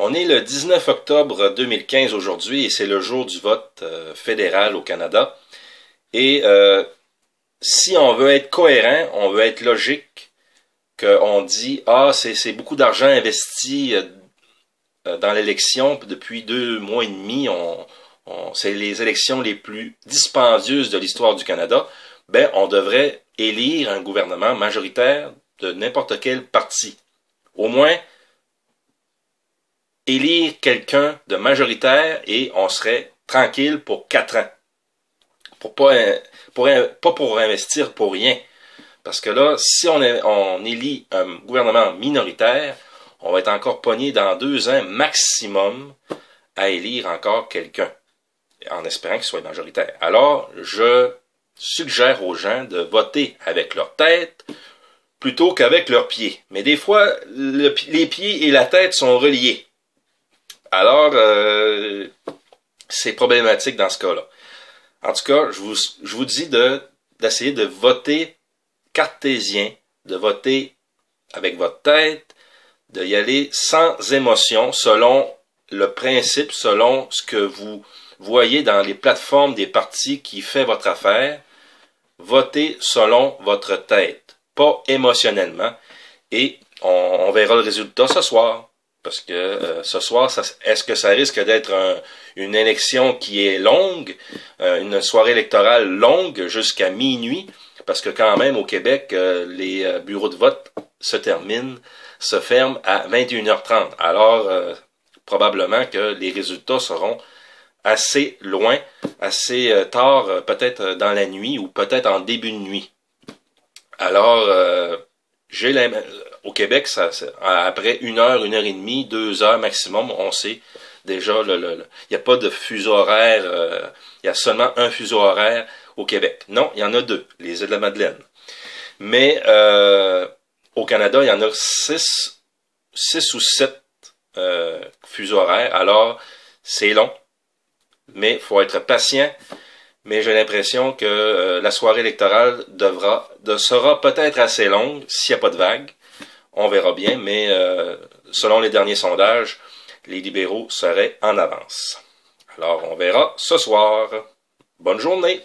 On est le 19 octobre 2015 aujourd'hui et c'est le jour du vote fédéral au Canada. Et si on veut être cohérent, on veut être logique, qu'on dit « Ah, c'est beaucoup d'argent investi dans l'élection depuis 2 mois et demi, c'est les élections les plus dispendieuses de l'histoire du Canada », ben on devrait élire un gouvernement majoritaire de n'importe quel parti. Au moins, élire quelqu'un de majoritaire et on serait tranquille pour 4 ans. Pas pour investir pour rien. Parce que là, si on élit un gouvernement minoritaire, on va être encore pogné dans 2 ans maximum à élire encore quelqu'un, en espérant qu'il soit majoritaire. Alors, je suggère aux gens de voter avec leur tête plutôt qu'avec leurs pieds. Mais des fois, les pieds et la tête sont reliés. Alors, c'est problématique dans ce cas-là. En tout cas, je vous dis d'essayer de voter cartésien, de voter avec votre tête, d'y aller sans émotion, selon le principe, selon ce que vous voyez dans les plateformes des partis qui fait votre affaire. Votez selon votre tête, pas émotionnellement. Et on verra le résultat ce soir. Parce que ce soir, est-ce que ça risque d'être une élection qui est longue, une soirée électorale longue jusqu'à minuit? Parce que quand même, au Québec, les bureaux de vote se ferment à 21h30. Alors, probablement que les résultats seront assez loin, assez tard, peut-être dans la nuit ou peut-être en début de nuit. Alors, au Québec, après 1 heure, 1 heure et demie, 2 heures maximum, on sait déjà, il n'y a pas de fuseau horaire, il y a seulement un fuseau horaire au Québec. Non, il y en a 2, les îles de la Madeleine. Mais au Canada, il y en a 6 ou 7 fuseaux horaires. Alors, c'est long, mais il faut être patient. Mais j'ai l'impression que la soirée électorale sera peut-être assez longue s'il n'y a pas de vague. On verra bien, mais selon les derniers sondages, les libéraux seraient en avance. Alors, on verra ce soir. Bonne journée!